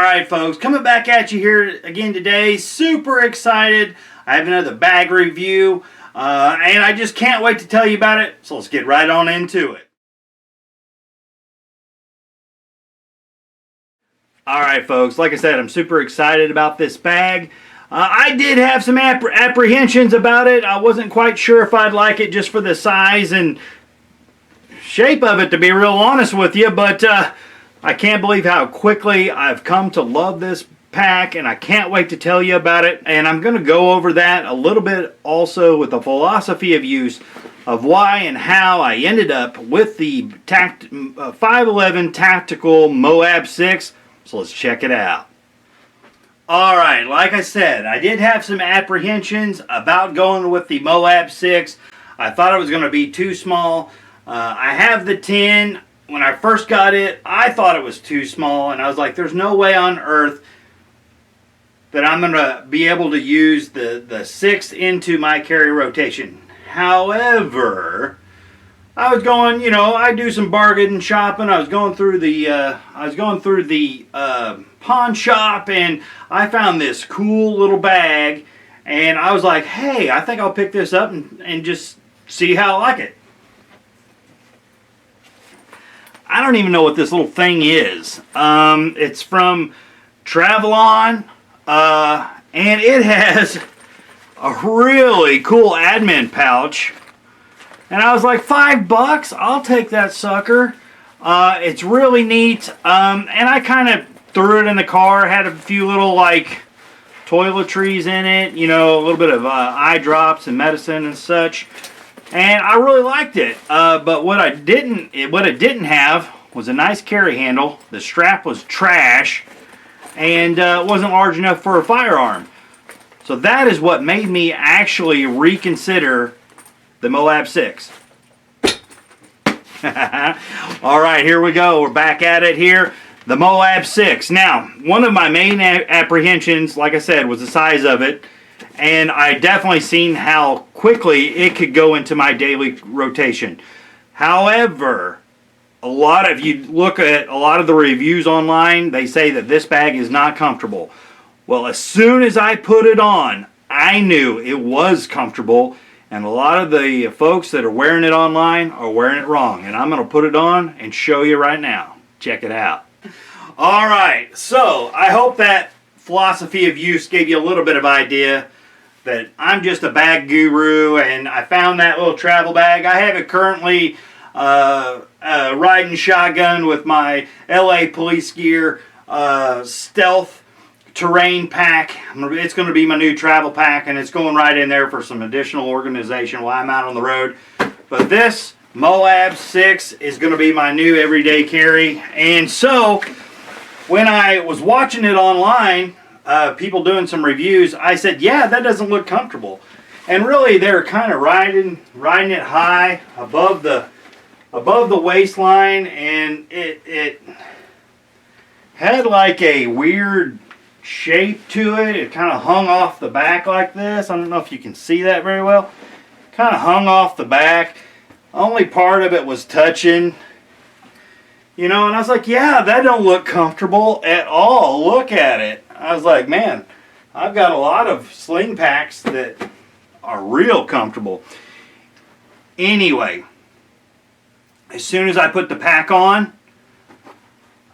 Alright folks, coming back at you here again today. Super excited. I have another bag review and I just can't wait to tell you about it. So let's get right on into it. Alright folks, like I said, I'm super excited about this bag. I did have some apprehensions about it. I wasn't quite sure if I'd like it just for the size and shape of it, to be real honest with you, but I can't believe how quickly I've come to love this pack, and I can't wait to tell you about it. And I'm going to go over that a little bit also with the philosophy of use of why and how I ended up with the 511 Tactical MOAB 6. So let's check it out. Alright, like I said, I did have some apprehensions about going with the MOAB 6. I thought it was going to be too small. I have the 10. When I first got it, I thought it was too small, and I was like, there's no way on earth that I'm going to be able to use the 6 into my carry rotation. However, I was going, you know, I do some bargain shopping. I was going through the pawn shop, and I found this cool little bag, and I was like, hey, I think I'll pick this up and just see how I like it. I don't even know what this little thing is. It's from Travelon, and it has a really cool admin pouch. And I was like, $5? I'll take that sucker. It's really neat. And I kind of threw it in the car. Had a few little like toiletries in it, you know, a little bit of eye drops and medicine and such. And I really liked it, but what it didn't have was a nice carry handle. The strap was trash, and it wasn't large enough for a firearm. So that is what made me actually reconsider the MOAB 6. Alright, here we go. We're back at it here. The MOAB 6. Now, one of my main apprehensions, like I said, was the size of it. And I definitely seen how quickly it could go into my daily rotation. However, if you look at a lot of the reviews online, they say that this bag is not comfortable. Well, as soon as I put it on, I knew it was comfortable. And a lot of the folks that are wearing it online are wearing it wrong. And I'm going to put it on and show you right now. Check it out. Alright, so I hope that philosophy of use gave you a little bit of idea that I'm just a bag guru, and I found that little travel bag. I have it currently riding shotgun with my LA police gear stealth terrain pack. It's going to be my new travel pack, and it's going right in there for some additional organization while I'm out on the road. But this MOAB 6 is going to be my new everyday carry. And so when I was watching it online, people doing some reviews, I said, yeah, that doesn't look comfortable. And really, they're kind of riding it high above the waistline, and it had like a weird shape to it. It kind of hung off the back like this. I don't know if you can see that very well. Kind of hung off the back. Only part of it was touching. You know, and I was like, yeah, that don't look comfortable at all. Look at it. I was like, man, I've got a lot of sling packs that are real comfortable. Anyway, as soon as I put the pack on,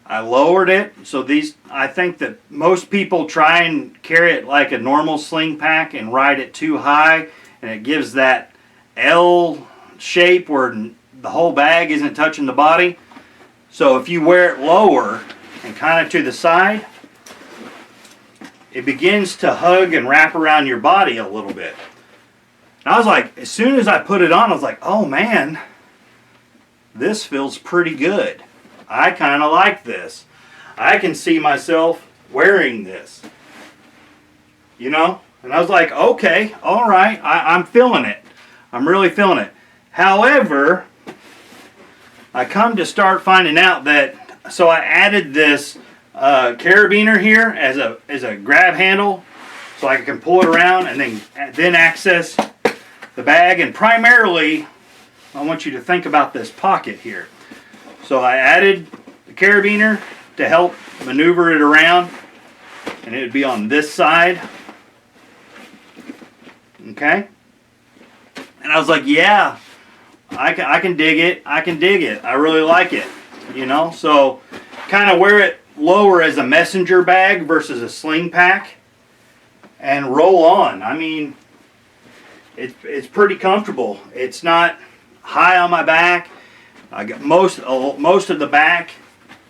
I lowered it. So I think that most people try and carry it like a normal sling pack and ride it too high, and it gives that L shape where the whole bag isn't touching the body. So if you wear it lower and kind of to the side, it begins to hug and wrap around your body a little bit. And I was like, as soon as I put it on, I was like, oh man, this feels pretty good. I kind of like this. I can see myself wearing this. You know? And I was like, okay, all right, I'm feeling it. I'm really feeling it. However, I come to start finding out that, so I added this carabiner here as a grab handle, so I can pull it around and then access the bag. And primarily, I want you to think about this pocket here. So I added the carabiner to help maneuver it around. and it would be on this side. Okay, and I was like, yeah, I can dig it. I can dig it. I really like it. You know, so kind of wear it lower as a messenger bag versus a sling pack, and roll on. I mean, it's pretty comfortable. It's not high on my back. I got most of the back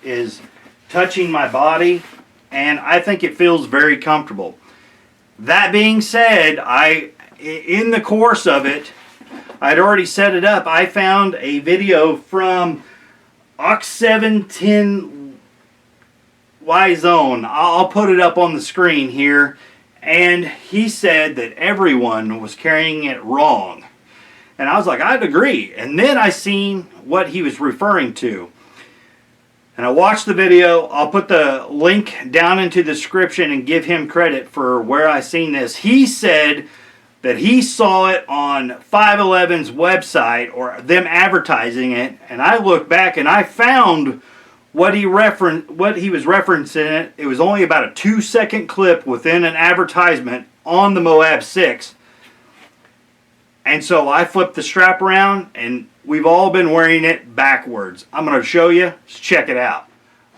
is touching my body, and I think it feels very comfortable. That being said, in the course of it, I'd already set it up. I found a video from Ox710 Y-Zone. I'll put it up on the screen here. And he said that everyone was carrying it wrong. And I was like, I'd agree. And then I seen what he was referring to. And I watched the video. I'll put the link down into the description and give him credit for where I seen this. He said that he saw it on 511's website, or them advertising it. And I looked back and I found what he was referencing it. It was only about a 2-second clip within an advertisement on the MOAB 6. And so I flipped the strap around, and we've all been wearing it backwards. I'm going to show you. Let's check it out.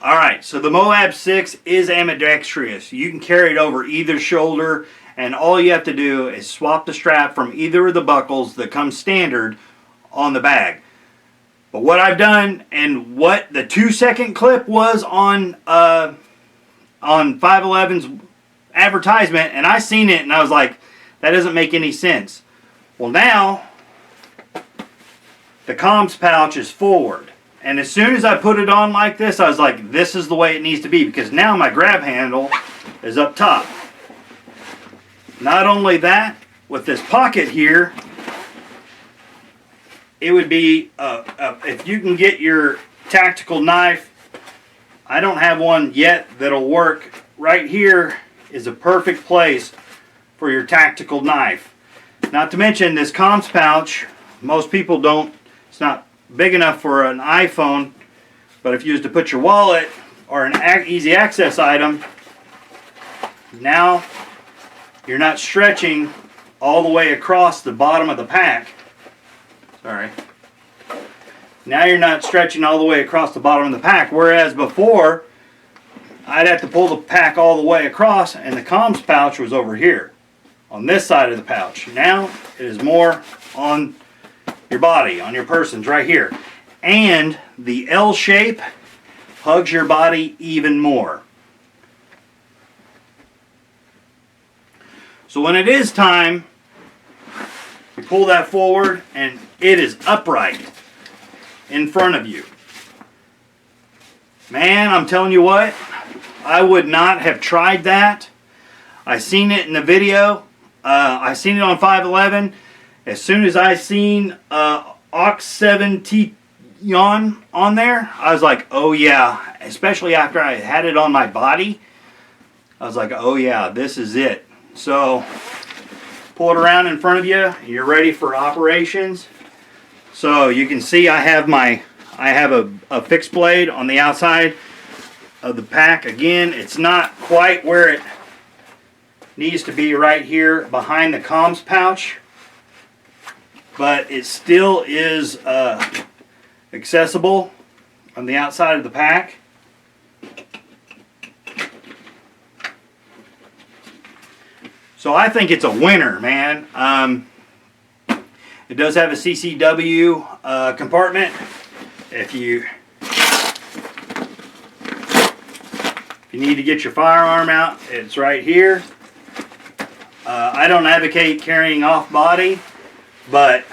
Alright, so the MOAB 6 is ambidextrous. You can carry it over either shoulder, and all you have to do is swap the strap from either of the buckles that come standard on the bag. But what I've done, and what the 2-second clip was on 511's advertisement, and I seen it and I was like, that doesn't make any sense. Well, now the comms pouch is forward, and as soon as I put it on like this, I was like, this is the way it needs to be, because now my grab handle is up top. Not only that, with this pocket here, it would be, if you can get your tactical knife, I don't have one yet that'll work. Right here is a perfect place for your tactical knife. Not to mention this comms pouch, most people don't, it's not big enough for an iPhone, but if you was to put your wallet or an easy access item, now you're not stretching all the way across the bottom of the pack. Sorry. Now you're not stretching all the way across the bottom of the pack, whereas before I'd have to pull the pack all the way across, and the comms pouch was over here on this side of the pouch. Now it is more on your body, on your person's right here. And the L shape hugs your body even more. So when it is time, you pull that forward and it is upright in front of you. Man, I'm telling you what, I would not have tried that. I seen it in the video. I seen it on 511. As soon as I seen Ox710 on there, I was like, oh yeah. Especially after I had it on my body, I was like, oh yeah, this is it. So pull it around in front of you. You're ready for operations. So you can see I have a fixed blade on the outside of the pack. Again, it's not quite where it needs to be, right here behind the comms pouch, but it still is accessible on the outside of the pack. So I think it's a winner, man. It does have a CCW compartment. If you need to get your firearm out, it's right here. I don't advocate carrying off body, but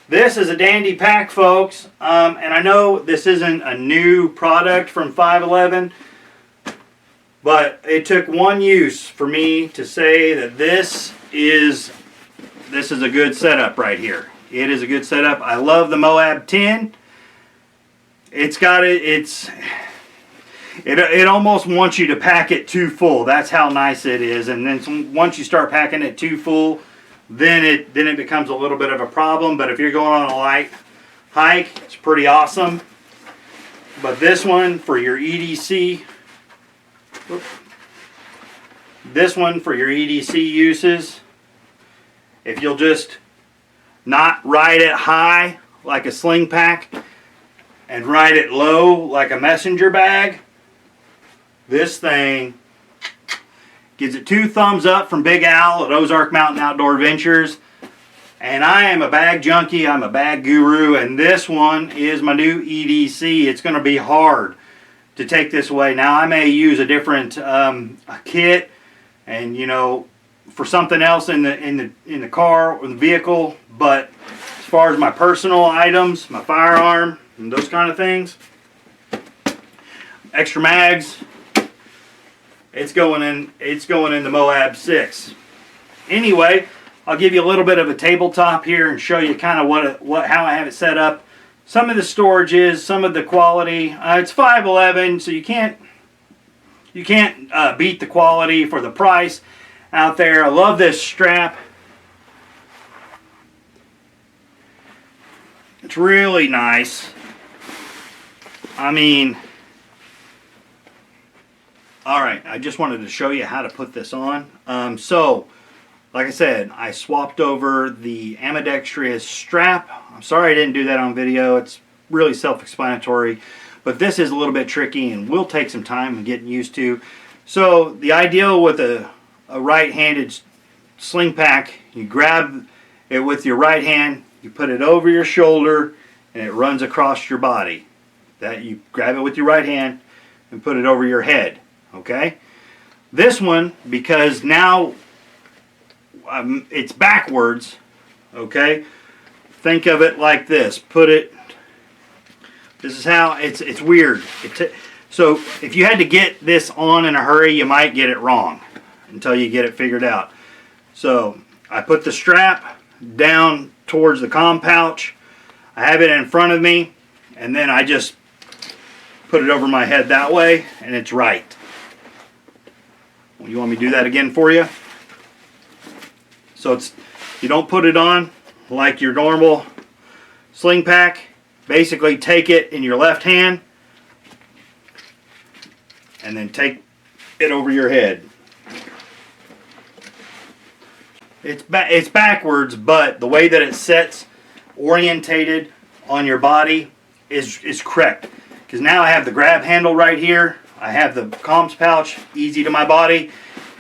this is a dandy pack, folks. And I know this isn't a new product from 511, but it took one use for me to say that this is a good setup right here. It is a good setup. I love the MOAB 10. It almost wants you to pack it too full. That's how nice it is. And then once you start packing it too full, then it becomes a little bit of a problem. But if you're going on a light hike, it's pretty awesome. But this one for your EDC, This one for your EDC uses. If you'll just not ride it high like a sling pack and ride it low like a messenger bag, this thing gives it 2 thumbs up from Big Al at Ozark Mountain Outdoor Adventures. And I am a bag junkie, I'm a bag guru, and this one is my new EDC. It's going to be hard to take this away. Now I may use a different kit, and you know, for something else in the car or the vehicle, but as far as my personal items, my firearm and those kind of things, extra mags, it's going in the MOAB 6. Anyway, I'll give you a little bit of a tabletop here and show you kind of how I have it set up. Some of the storages, some of the quality. It's 511, so you can't beat the quality for the price out there. I love this strap. It's really nice. I mean, alright, I just wanted to show you how to put this on. So, like I said, I swapped over the ambidextrous strap. I'm sorry I didn't do that on video. It's really self-explanatory. But this is a little bit tricky and will take some time and getting used to. So the ideal with a right-handed sling pack, you grab it with your right hand, you put it over your shoulder, and it runs across your body. That you grab it with your right hand and put it over your head. Okay? This one, because now it's backwards, okay? Think of it like this. This is how it's weird. So if you had to get this on in a hurry, you might get it wrong until you get it figured out. So I put the strap down towards the comm pouch. I have it in front of me, and then I just put it over my head that way, and it's right. Well, you want me to do that again for you? So you don't put it on like your normal sling pack. Basically take it in your left hand and then take it over your head. It's backwards, but the way that it sets orientated on your body is correct. Because now I have the grab handle right here. I have the comms pouch easy to my body,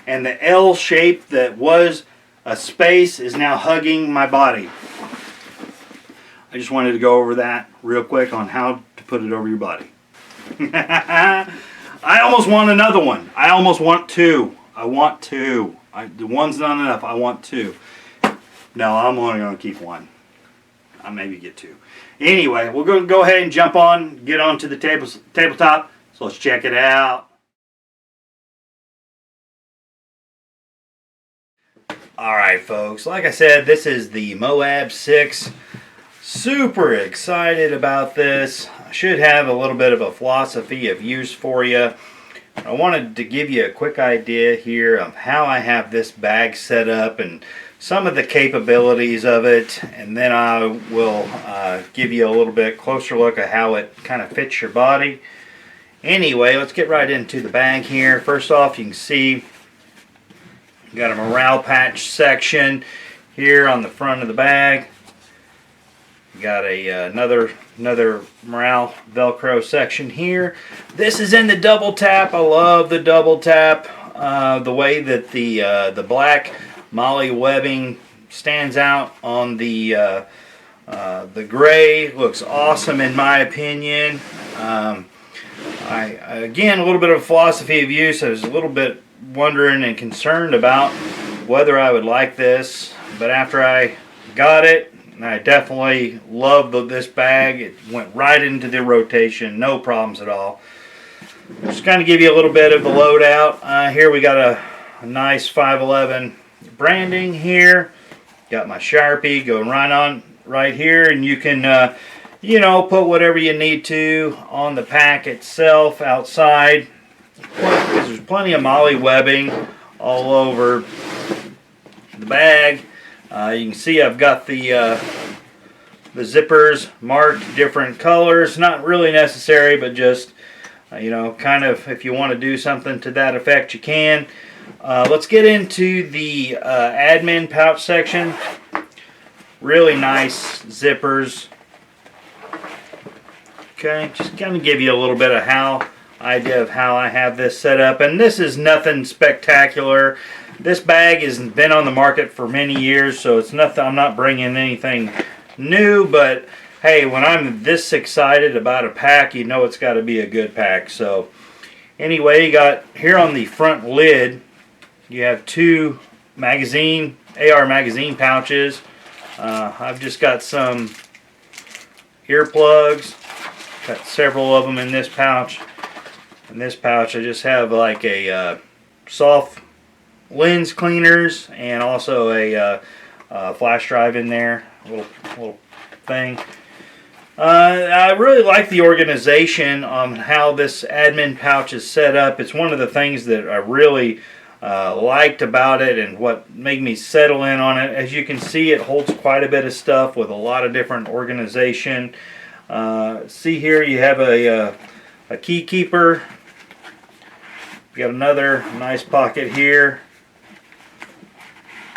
and the L shape that was a space is now hugging my body. I just wanted to go over that real quick on how to put it over your body. I almost want another one. I almost want 2. I want 2. The one's not enough. I want 2. No, I'm only going to keep 1. I'll maybe get 2. Anyway, we're going to go ahead and get onto the tabletop. So let's check it out. Alright folks, like I said, this is the MOAB 6. Super excited about this. I should have a little bit of a philosophy of use for you. I wanted to give you a quick idea here of how I have this bag set up and some of the capabilities of it, and then I will give you a little bit closer look at how it kind of fits your body. Anyway, let's get right into the bag here. First off, you can see got a morale patch section here on the front of the bag. Got another morale Velcro section here. This is in the double tap. I love the double tap. The way that the black moly webbing stands out on the gray looks awesome in my opinion. Again, a little bit of philosophy of use. I was a little bit wondering and concerned about whether I would like this, but after I got it, I definitely love this bag. It went right into the rotation, no problems at all. Just kind of give you a little bit of the loadout. Here we got a nice 511 branding here. Got my Sharpie going right here, and you can you know, put whatever you need to on the pack itself outside, because there's plenty of moly webbing all over the bag. You can see I've got the zippers marked different colors. Not really necessary, but just you know, kind of if you want to do something to that effect, you can. Let's get into the admin pouch section. Really nice zippers. Okay, just kind of give you a little bit of idea of how I have this set up. And this is nothing spectacular. This bag has been on the market for many years, so it's nothing. I'm not bringing anything new, but hey, when I'm this excited about a pack, you know it's got to be a good pack. So anyway, you got here on the front lid, you have two AR magazine pouches. I've just got some earplugs. Got several of them in this pouch. In this pouch, I just have like a soft lens cleaners and also a flash drive in there, a little thing. I really like the organization on how this admin pouch is set up. It's one of the things that I really liked about it and what made me settle in on it. As you can see, it holds quite a bit of stuff with a lot of different organization. See here, you have a key keeper. You got another nice pocket here.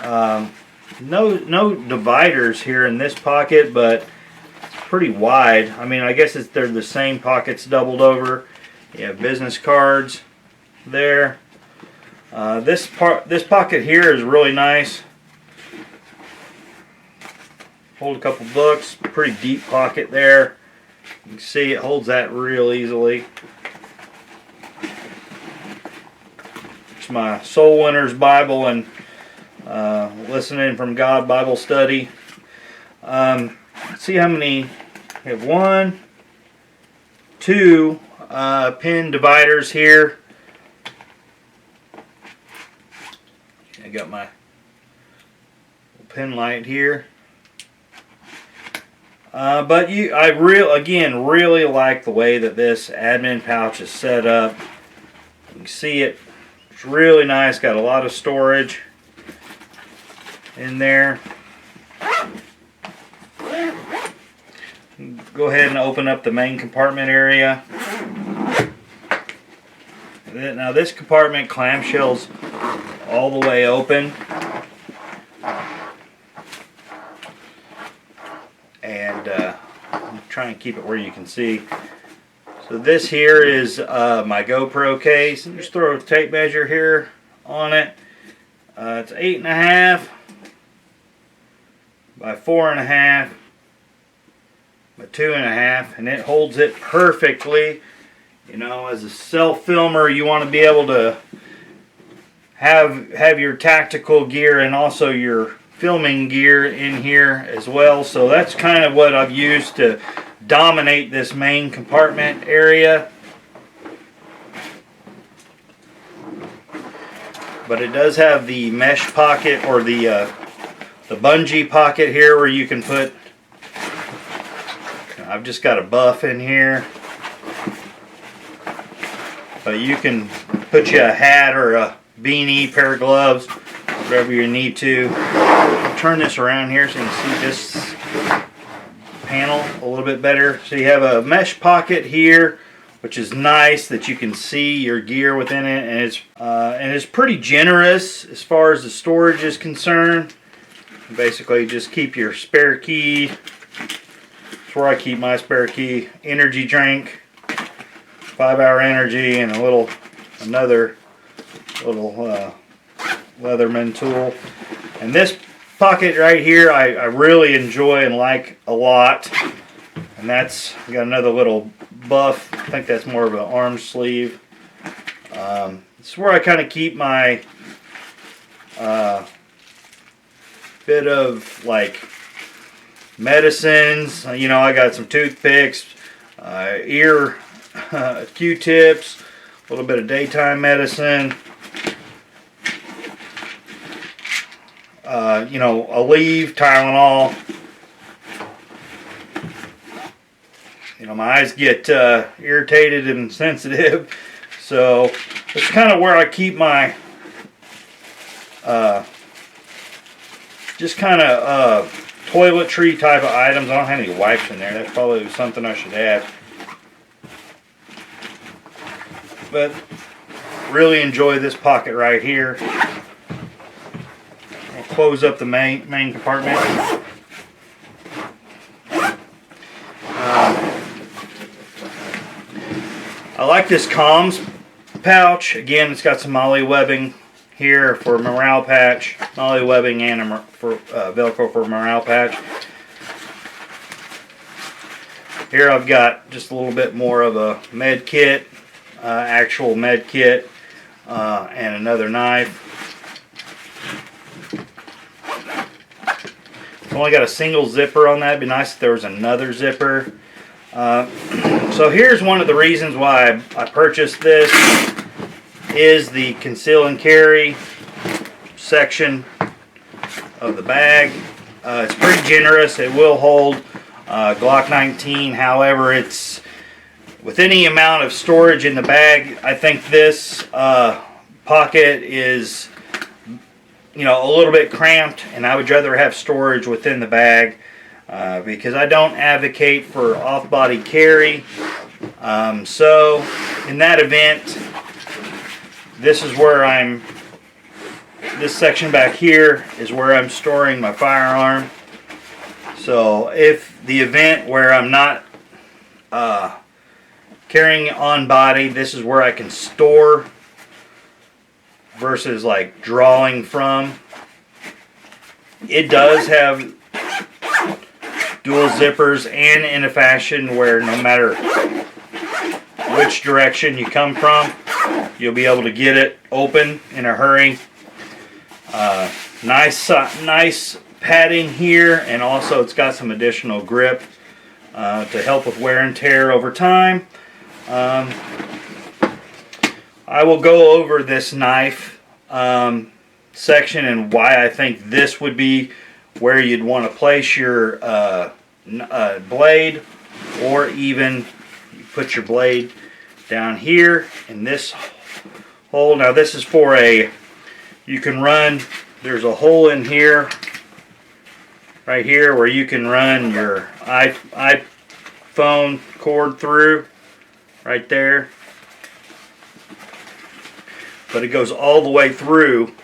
No dividers here in this pocket, but it's pretty wide. I mean, I guess they're the same pockets doubled over. You have business cards there. This pocket here is really nice. Hold a couple books. Pretty deep pocket there. You can see it holds that real easily. It's my Soul Winner's Bible and Listening from God Bible study. See how many? We have 1, 2 pin dividers here. I got my pin light here. But I really like the way that this admin pouch is set up. You can see it. It's really nice. Got a lot of storage in there. Go ahead and open up the main compartment area. Now this compartment clamshells all the way open. And I'm trying to keep it where you can see. So this here is my GoPro case. Just throw a tape measure here on it. It's 8.5 by 4.5 by 2.5, and it holds it perfectly. You know, as a self filmer, you want to be able to have your tactical gear and also your filming gear in here as well. So that's kind of what I've used to dominate this main compartment area. But it does have the mesh pocket, or the bungee pocket here, where you can put, I've just got a buff in here, but you can put you a hat or a beanie, pair of gloves, whatever you need to. I'll turn this around here so you can see this panel a little bit better. So you have a mesh pocket here, which is nice that you can see your gear within it, and it's pretty generous as far as the storage is concerned. Basically, just keep your spare key. That's where I keep my spare key. Energy drink, 5-hour energy, and another little Leatherman tool. And this pocket right here, I really enjoy and like a lot. And that's got another little buff. I think that's more of an arm sleeve. It's where I kind of keep my bit of like medicines. You know, I got some toothpicks, ear Q-tips, a little bit of daytime medicine. You know, Aleve, Tylenol. You know, my eyes get irritated and sensitive, so it's kind of where I keep my just kind of toiletry type of items. I don't have any wipes in there. That's probably something I should add. But really enjoy this pocket right here. I'll close up the main compartment. I like this comms pouch. Again, it's got some MOAB webbing here for a morale patch, MOAB webbing, and Velcro for a morale patch. Here I've got just a little bit more of a med kit, actual med kit, and another knife. I've only got a single zipper on that. It'd be nice if there was another zipper. So here's one of the reasons why I purchased this, is the conceal and carry section of the bag. It's pretty generous. It will hold Glock 19. However, it's with any amount of storage in the bag. I think this pocket is, you know, a little bit cramped, and I would rather have storage within the bag because I don't advocate for off-body carry. So in that event, this is where this section back here is where I'm storing my firearm. So if the event where I'm not carrying on body, this is where I can store versus like drawing from. It does have dual zippers, and in a fashion where no matter which direction you come from, you'll be able to get it open in a hurry. Nice padding here, and also it's got some additional grip to help with wear and tear over time. I will go over this knife section and why I think this would be where you'd want to place your blade, or even you put your blade down here in this hole. Now this is for you can run, there's a hole in here, right here, where you can run your iPhone cord through, right there. But it goes all the way through,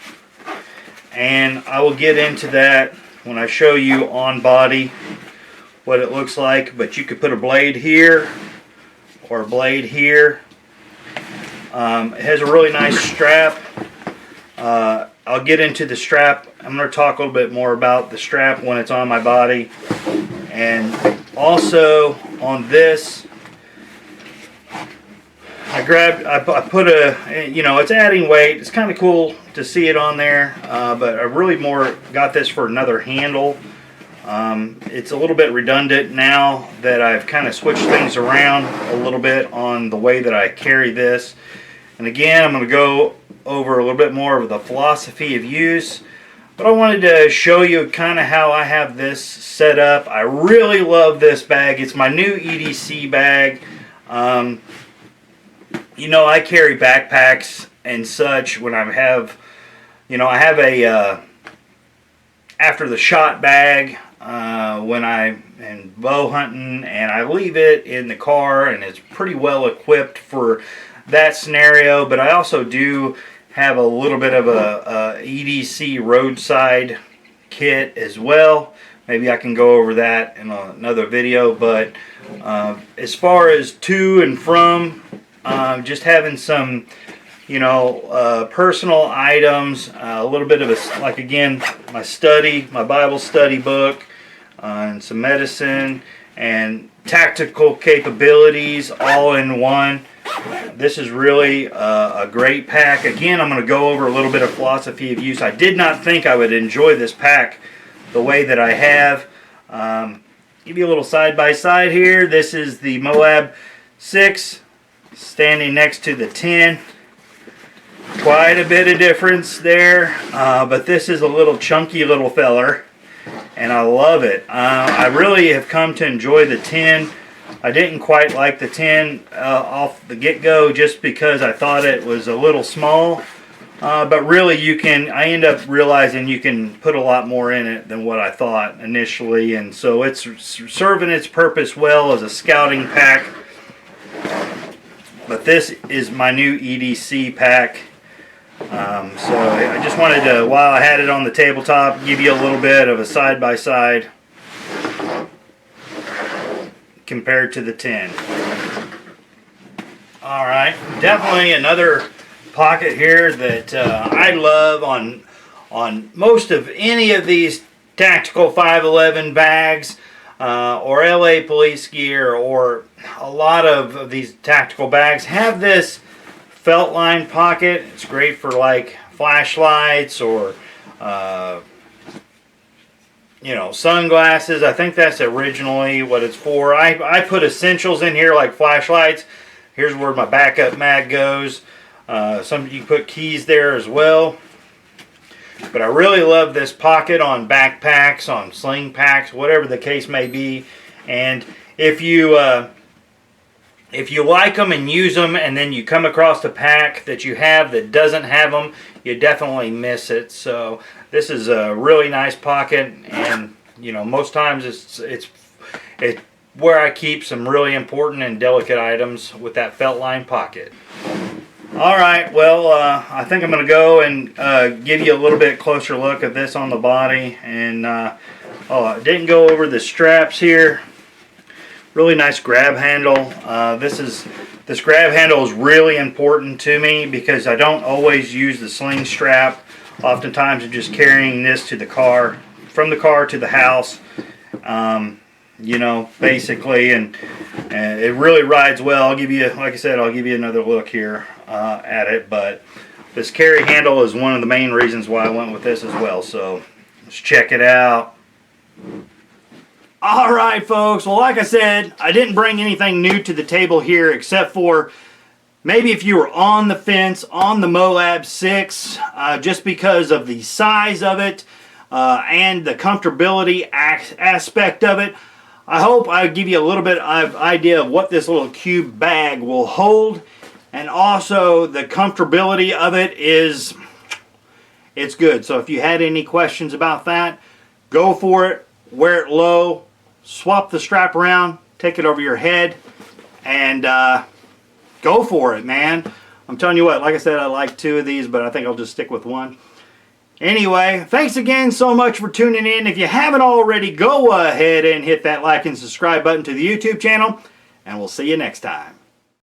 and I will get into that when I show you on body what it looks like. But you could put a blade here or a blade here. It has a really nice strap. I'll get into the strap. I'm going to talk a little bit more about the strap when it's on my body. And also on this, I put it's adding weight. It's kind of cool to see it on there, but I really more got this for another handle. It's a little bit redundant now that I've kind of switched things around a little bit on the way that I carry this. And again, I'm going to go over a little bit more of the philosophy of use, but I wanted to show you kind of how I have this set up. I really love this bag. It's my new EDC bag. You know, I carry backpacks and such when I have, I have a after the shot bag when I'm bow hunting, and I leave it in the car, and it's pretty well equipped for that scenario. But I also do have a little bit of a EDC roadside kit as well. Maybe I can go over that in another video. But as far as to and from, just having some, personal items, a little bit of like again, my Bible study book, and some medicine and tactical capabilities all in one. This is really a great pack. Again, I'm going to go over a little bit of philosophy of use. I did not think I would enjoy this pack the way that I have. Give you a little side by side here. This is the MOAB 6 standing next to the 10. Quite a bit of difference there, but this is a little chunky little feller, and I love it. I really have come to enjoy the 10. I didn't quite like the 10 off the get-go just because I thought it was a little small, but really I end up realizing you can put a lot more in it than what I thought initially, and so it's serving its purpose well as a scouting pack. But this is my new EDC pack. So I just wanted to, while I had it on the tabletop, give you a little bit of a side-by-side compared to the 10. Alright, definitely another pocket here that I love on most of any of these tactical 511 bags or LA police gear, or a lot of these tactical bags have this felt line pocket. It's great for like flashlights or you know, sunglasses. I think that's originally what it's for. I put essentials in here like flashlights. Here's where my backup mag goes. Some you can put keys there as well. But I really love this pocket on backpacks, on sling packs, whatever the case may be. And if you like them and use them, and then you come across a pack that you have that doesn't have them, you definitely miss it. So this is a really nice pocket, and you know, most times it's where I keep some really important and delicate items with that felt line pocket. Alright, well, I think I'm going to go and give you a little bit closer look at this on the body. And oh, I didn't go over the straps here. Really nice grab handle. This grab handle is really important to me because I don't always use the sling strap. Oftentimes I'm just carrying this to the car, from the car to the house. You know, basically, and it really rides well. I'll give you, like I said, I'll give you another look here at it, but this carry handle is one of the main reasons why I went with this as well. So let's check it out. Alright folks, well, like I said, I didn't bring anything new to the table here except for maybe if you were on the fence on the MOAB 6 just because of the size of it and the comfortability aspect of it. I hope I give you a little bit of idea of what this little cube bag will hold, and also the comfortability of it is, it's good. So if you had any questions about that, go for it, wear it low, swap the strap around, take it over your head, and go for it, man. I'm telling you what, like I said, I like 2 of these, but I think I'll just stick with 1. Anyway, thanks again so much for tuning in. If you haven't already, go ahead and hit that like and subscribe button to the YouTube channel, and we'll see you next time.